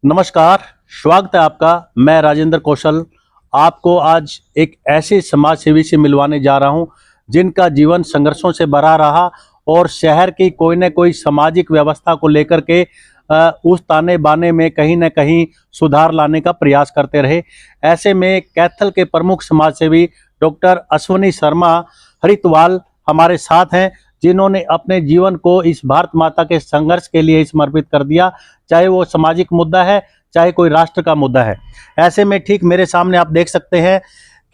नमस्कार, स्वागत है आपका। मैं राजेंद्र कौशल आपको आज एक ऐसे समाज सेवी से मिलवाने जा रहा हूं जिनका जीवन संघर्षों से भरा रहा और शहर की कोई न कोई सामाजिक व्यवस्था को लेकर के उस ताने बाने में कहीं न कहीं सुधार लाने का प्रयास करते रहे। ऐसे में कैथल के प्रमुख समाज सेवी डॉक्टर अश्विनी शर्मा हरितवाल हमारे साथ हैं, जिन्होंने अपने जीवन को इस भारत माता के संघर्ष के लिए समर्पित कर दिया, चाहे वो सामाजिक मुद्दा है, चाहे कोई राष्ट्र का मुद्दा है। ऐसे में ठीक मेरे सामने आप देख सकते हैं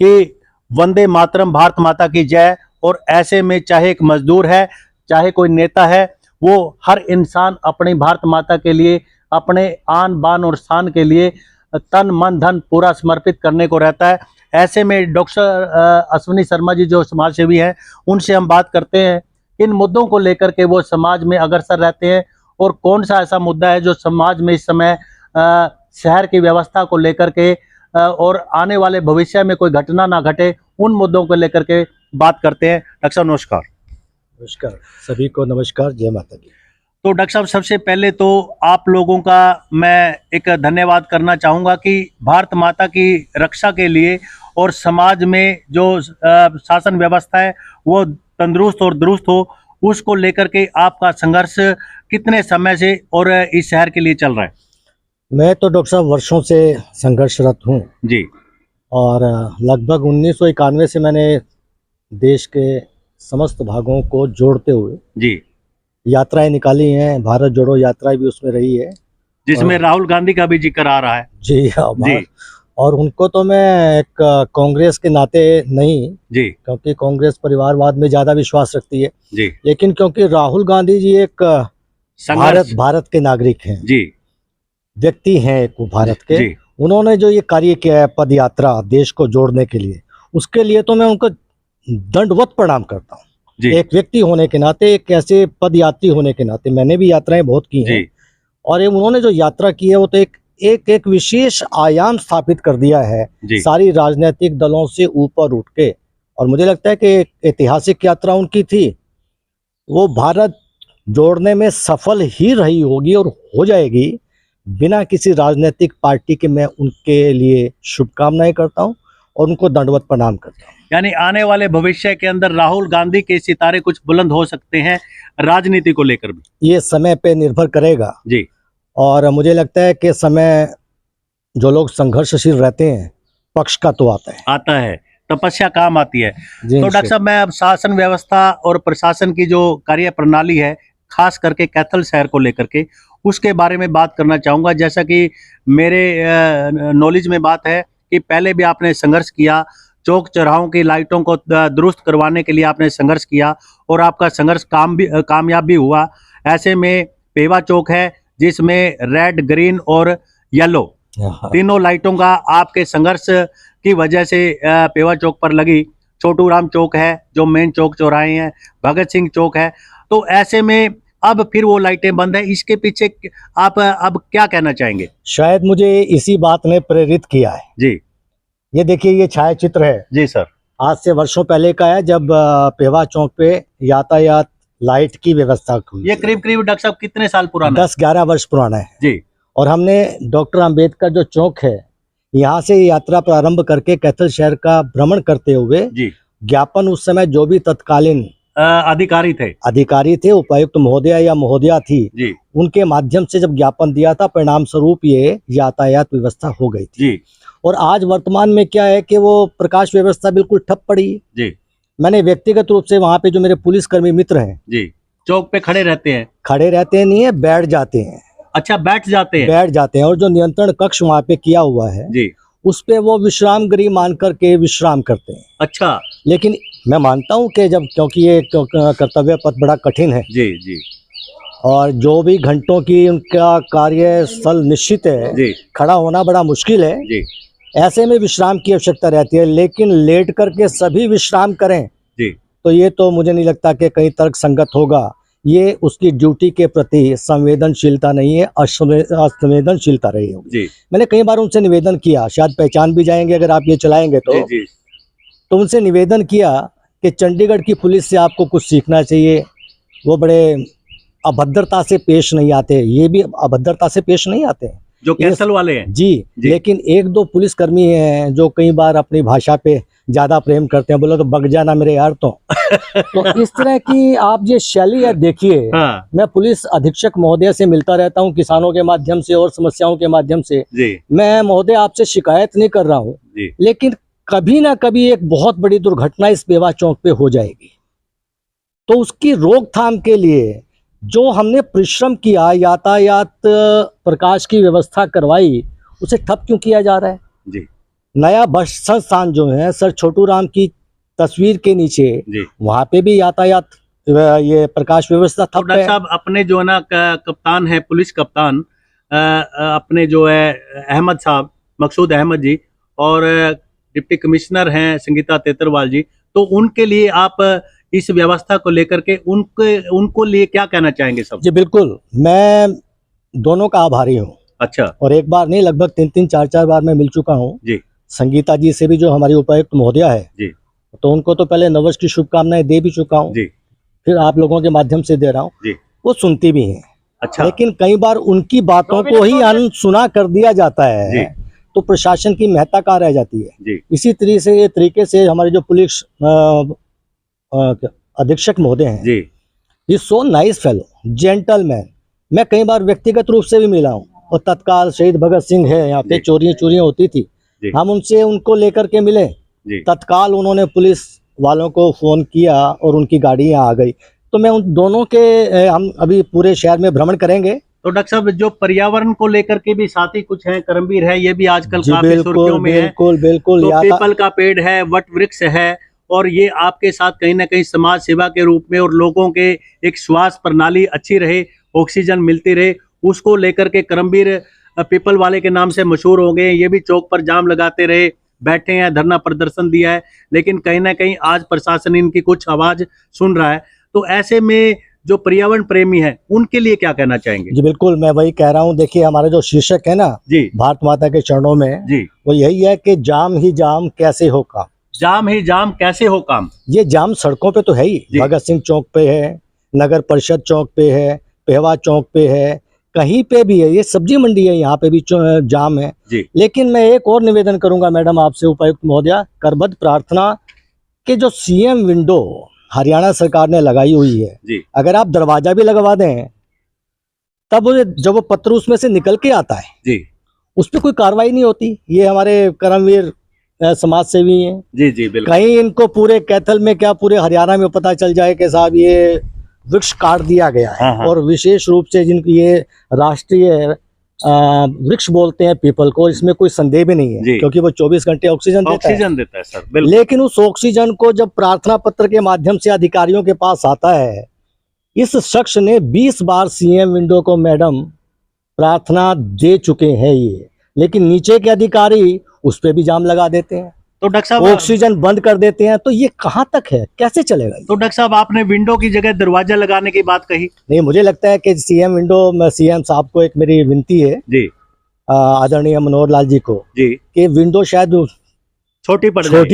कि वंदे मातरम, भारत माता की जय। और ऐसे में चाहे एक मजदूर है, चाहे कोई नेता है, वो हर इंसान अपनी भारत माता के लिए, अपने आन बान और शान के लिए तन मन धन पूरा समर्पित करने को रहता है। ऐसे में डॉक्टर अश्विनी शर्मा जी जो समाज सेवी हैं, उनसे हम बात करते हैं इन मुद्दों को लेकर के वो समाज में अग्रसर रहते हैं और कौन सा ऐसा मुद्दा है जो समाज में इस समय शहर की व्यवस्था को लेकर के और आने वाले भविष्य में कोई घटना ना घटे, उन मुद्दों को लेकर के बात करते हैं। डॉक्टर साहब नमस्कार। नमस्कार, सभी को नमस्कार, जय माता दी। तो डॉक्टर साहब, सबसे पहले तो आप लोगों का मैं एक धन्यवाद करना चाहूँगा कि भारत माता की रक्षा के लिए और समाज में जो शासन व्यवस्था है वो तंदुरुस्त और दुरुस्त हो, उसको लेकर के आपका संघर्ष कितने समय से और इस शहर के लिए चल रहा है? मैं तो डॉक्टर साहब वर्षों से संघर्षरत हूँ जी। और लगभग 1991 से मैंने देश के समस्त भागों को जोड़ते हुए जी यात्राएं निकाली हैं। भारत जोड़ो यात्रा भी उसमें रही है, जिसमें राहुल गांधी का भी जिक्र आ रहा है। जी हाँ जी। और उनको तो मैं एक कांग्रेस के नाते नहीं, जी, क्योंकि कांग्रेस परिवारवाद में ज्यादा विश्वास रखती है, जी, लेकिन क्योंकि राहुल गांधी जी एक भारत के नागरिक हैं, जी, व्यक्ति हैं एक भारत के, जी, उन्होंने जो ये कार्य किया है पद यात्रा देश को जोड़ने के लिए, उसके लिए तो मैं उनको दंडवत प्रणाम करता हूँ। एक व्यक्ति होने के नाते, एक ऐसे पद यात्री होने के नाते, मैंने भी यात्राएं बहुत की हैं और ये उन्होंने जो यात्रा की है वो तो एक विशेष आयाम स्थापित कर दिया है सारी राजनीतिक दलों से ऊपर उठ के। और मुझे लगता है कि एक ऐतिहासिक यात्रा उनकी थी, वो भारत जोड़ने में सफल ही रही होगी और हो जाएगी। बिना किसी राजनीतिक पार्टी के मैं उनके लिए शुभकामनाएं करता हूं और उनको दंडवत प्रणाम करता हूं। यानी आने वाले भविष्य के अंदर राहुल गांधी के सितारे कुछ बुलंद हो सकते हैं राजनीति को लेकर भी? ये समय पे निर्भर करेगा जी। और मुझे लगता है कि समय जो लोग संघर्षशील रहते हैं पक्ष का तो आता है, तपस्या काम आती है। तो डॉक्टर साहब, मैं अब शासन व्यवस्था और प्रशासन की जो कार्य प्रणाली है, खास करके कैथल शहर को लेकर के, उसके बारे में बात करना चाहूँगा। जैसा कि मेरे नॉलेज में बात है कि पहले भी आपने संघर्ष किया, चौक चौराहों की लाइटों को दुरुस्त करवाने के लिए आपने संघर्ष किया और आपका संघर्ष कामयाब भी हुआ। ऐसे में पेवा चौक है जिसमें रेड, ग्रीन और येलो तीनों लाइटों का आपके संघर्ष की वजह से पेवा चौक पर लगी। छोटू राम चौक है जो मेन चौक चौराहे हैं, भगत सिंह चौक है। तो ऐसे में अब फिर वो लाइटें बंद है, इसके पीछे आप अब क्या कहना चाहेंगे? शायद मुझे इसी बात ने प्रेरित किया है। जी, ये देखिए, ये छायाचित्र है। जी सर। आज से वर्षों पहले का है, जब पेवा चौक पे यातायात लाइट की व्यवस्था हुई। ये करीब डॉक्टर साहब कितने साल पुराना? 10-11 वर्ष पुराना है जी। और हमने डॉक्टर अंबेडकर जो चौक है, यहाँ से यात्रा प्रारंभ करके कैथल शहर का भ्रमण करते हुए जी ज्ञापन, उस समय जो भी तत्कालीन अधिकारी थे, उपायुक्त महोदया या महोदया थी जी, उनके माध्यम से जब ज्ञापन दिया था, परिणाम स्वरूप ये यातायात व्यवस्था हो गई थी जी। और आज वर्तमान में क्या है कि वो प्रकाश व्यवस्था बिल्कुल ठप पड़ी जी। मैंने व्यक्तिगत रूप से वहाँ पे जो मेरे पुलिसकर्मी मित्र हैं जी, चौक पे खड़े रहते हैं नहीं है, बैठ जाते हैं। अच्छा, बैठ जाते हैं और जो नियंत्रण कक्ष वहाँ पे किया हुआ है जी, उस पे वो विश्राम गृह मान करके विश्राम करते हैं। अच्छा। लेकिन मैं मानता हूँ कि जब, क्योंकि ये कर्तव्य पथ बड़ा कठिन है जी जी, और जो भी घंटों की उनका कार्यस्थल निश्चित है जी, खड़ा होना बड़ा मुश्किल है जी, ऐसे में विश्राम की आवश्यकता रहती है। लेकिन लेट करके सभी विश्राम करें जी, तो ये तो मुझे नहीं लगता कि कहीं तर्क संगत होगा। ये उसकी ड्यूटी के प्रति संवेदनशीलता नहीं है, असंवेदनशीलता रही होगी। मैंने कई बार उनसे निवेदन किया, शायद पहचान भी जाएंगे अगर आप ये चलाएंगे तो उनसे निवेदन किया कि चंडीगढ़ की पुलिस से आपको कुछ सीखना चाहिए। वो बड़े अभद्रता से पेश नहीं आते, ये भी अभद्रता से पेश नहीं आते हैं जो कैसल वाले हैं। जी, लेकिन एक दो पुलिसकर्मी हैं जो कई बार अपनी भाषा पे ज्यादा प्रेम करते हैं, बोलो तो बग जाना मेरे यार तो तो इस तरह की आप ये शैली है देखिए। हाँ। मैं पुलिस अधीक्षक महोदय से मिलता रहता हूँ किसानों के माध्यम से और समस्याओं के माध्यम से। जी मैं महोदय आपसे शिकायत नहीं कर रहा हूँ, जी लेकिन कभी ना कभी एक बहुत बड़ी दुर्घटना इस बेवा चौक पे हो जाएगी, तो उसकी रोकथाम के लिए जो हमने परिश्रम किया, यातायात प्रकाश की व्यवस्था करवाई, उसे ठप क्यों किया जा रहा है? जी नया बस संस्थान जो है सर छोटू राम की तस्वीर के नीचे, जी। वहां पे भी यातायात ये प्रकाश व्यवस्था तो ठप डॉक्टर है। साहब अपने जो है ना कप्तान है, पुलिस कप्तान अपने जो है अहमद साहब, मकसूद अहमद जी, और डिप्टी कमिश्नर हैं संगीता तेतरवाल जी, तो उनके लिए आप इस व्यवस्था को लेकर के उनको लिए क्या कहना चाहेंगे सब? जी बिल्कुल, मैं दोनों का आभारी हूँ। अच्छा और एक बार नहीं, लगभग 3-3 4-4 बार मैं मिल चुका हूँ जी। संगीता जी से भी, जो हमारी उपायुक्त महोदया है जी। तो उनको तो पहले नववर्ष की शुभकामनाएं दे भी चुका हूँ जी। फिर आप लोगों के माध्यम से दे रहा हूँ जी। वो सुनती भी हैं। अच्छा। लेकिन कई बार उनकी बातों को ही अनसुना कर दिया जाता जी। है, तो प्रशासन की महत्ता कहाँ रह जाती है। जी। इसी तरीके से हमारे जो पुलिस अधीक्षक महोदय हैं, जी is so nice fellow, gentleman. मैं कई बार व्यक्तिगत रूप से भी मिला हूँ, और तत्काल शहीद भगत सिंह है यहाँ पे, जी। चोरियां होती थी, जी। हम उनको लेकर के मिले, जी। तत्काल उन्होंने पुलिस वालों को फोन किया और उनकी गाड़ी यहाँ आ गई। तो मैं उन दोनों के हम अभी पूरे शहर में भ्रमण करेंगे। तो डॉक्टर साहब जो पर्यावरण को लेकर के भी साथी कुछ हैं, करमवीर है, ये भी आजकल जी काफी सुर्खियों में है। बिल्कुल तो पीपल का पेड़ है, वट वृक्ष है, और ये आपके साथ कहीं ना कहीं समाज सेवा के रूप में और लोगों के एक श्वास प्रणाली अच्छी रहे, ऑक्सीजन मिलती रहे, उसको लेकर के करमवीर पीपल वाले के नाम से मशहूर हो गए। ये भी चौक पर जाम लगाते रहे, बैठे हैं, धरना प्रदर्शन दिया है, लेकिन कहीं ना कहीं आज प्रशासन इनकी कुछ आवाज सुन रहा है। तो ऐसे में जो पर्यावरण प्रेमी है उनके लिए क्या कहना चाहेंगे? जी बिल्कुल, मैं वही कह रहा हूँ। देखिए हमारा जो शीर्षक है ना जी, भारत माता के चरणों में, जी, वो यही है कि जाम ही जाम कैसे हो काम। जाम ही जाम कैसे हो काम। ये जाम सड़कों पे तो है ही, भगत सिंह चौक पे है, नगर परिषद चौक पे है, पेहवा चौक पे है, कहीं पे भी है। ये सब्जी मंडी है, यहाँ पे भी जाम है जी। लेकिन मैं एक और निवेदन करूंगा मैडम आपसे, उपायुक्त महोदया, करबद्ध प्रार्थना कि जो सीएम विंडो हरियाणा सरकार ने लगाई हुई है जी, अगर आप दरवाजा भी लगवा दें, तब जब वो पत्र उसमें से निकल के आता है जी, उस पर कोई कार्रवाई नहीं होती। ये हमारे करमवीर समाज सेवी हैं। जी, जी, बिल्कुल। कहीं इनको पूरे कैथल में क्या पूरे हरियाणा में पता चल जाए कि साहब ये वृक्ष काट दिया गया है। हाँ। और विशेष रूप से जिनकी ये राष्ट्रीय वृक्ष बोलते हैं पीपल को, इसमें कोई संदेह भी नहीं है क्योंकि वो 24 घंटे ऑक्सीजन देता है सर, बिल्कुल। लेकिन उस ऑक्सीजन को जब प्रार्थना पत्र के माध्यम से अधिकारियों के पास आता है, इस शख्स ने 20 बार सीएम विंडो को मैडम प्रार्थना दे चुके हैं ये, लेकिन नीचे के अधिकारी उस पर भी जाम लगा देते हैं, तो डॉक्टर साहब ऑक्सीजन बंद कर देते हैं। तो ये कहाँ तक है, कैसे चलेगा? तो डॉक्टर साहब आपने विंडो की जगह दरवाजा लगाने की बात कही। नहीं, मुझे लगता है कि सीएम विंडो, सीएम साहब को एक मेरी विनती है जी, आदरणीय मनोहर लाल जी को, जी, कि विंडो शायद छोटी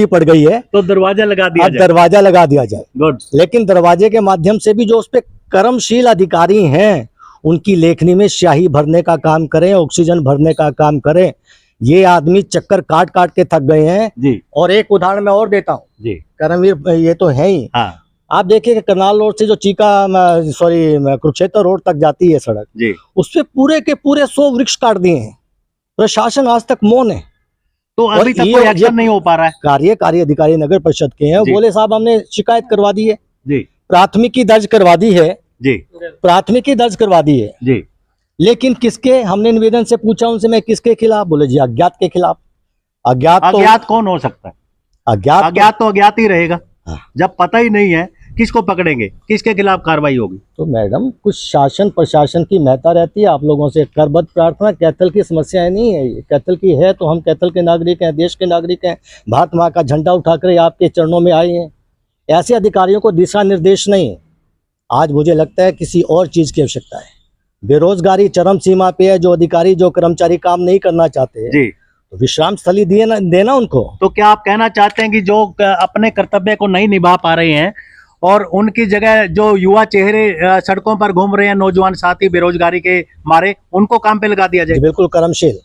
पड़ गई है तो दरवाजा लगा दिया जाए। दरवाजा लगा दिया जाए। गुड। लेकिन दरवाजे के माध्यम से भी जो उस पे कर्मशील अधिकारी हैं, उनकी लेखनी में स्याही भरने का काम करें, ऑक्सीजन भरने का काम करें। ये आदमी चक्कर काट काट के थक गए हैं जी। और एक उदाहरण मैं और देता हूँ जी, करमवीर, ये तो है ही। हाँ। आप देखिए कि करनाल रोड से जो कुरुक्षेत्र रोड तक जाती है सड़क जी, उस पे पूरे के पूरे 100 वृक्ष काट दिए हैं। प्रशासन आज तक मौन है, तो अभी तक कोई एक्शन नहीं हो पा रहा है। कार्यकारी अधिकारी नगर परिषद के हैं, बोले साहब हमने शिकायत करवा दी है जी, प्राथमिकी दर्ज करवा दी है जी, प्राथमिकी दर्ज करवा दी है जी, लेकिन किसके, हमने निवेदन से पूछा उनसे, मैं किसके खिलाफ? बोले जी अज्ञात के खिलाफ। अज्ञात कौन हो सकता है? अज्ञात तो अज्ञात ही रहेगा। हाँ। जब पता ही नहीं है किसको पकड़ेंगे, किसके खिलाफ कार्रवाई होगी? तो मैडम कुछ शासन प्रशासन की महत्ता रहती है आप लोगों से। करबद्ध प्रार्थना कैथल की समस्या नहीं है, ये कैथल की है, तो हम कैथल के नागरिक हैं, देश के नागरिक हैं, भारत माँ का झंडा उठाकर आपके चरणों में आए हैं। ऐसे अधिकारियों को दिशा निर्देश नहीं, आज मुझे लगता है किसी और चीज की आवश्यकता है। बेरोजगारी चरम सीमा पे है, जो अधिकारी जो कर्मचारी काम नहीं करना चाहते जी, तो विश्राम स्थली देना उनको। तो क्या आप कहना चाहते हैं कि जो अपने कर्तव्य को नहीं निभा पा रहे हैं और उनकी जगह जो युवा चेहरे सड़कों पर घूम रहे हैं, नौजवान साथी बेरोजगारी के मारे, उनको काम पे लगा दिया जाए। बिल्कुल कर्मशील।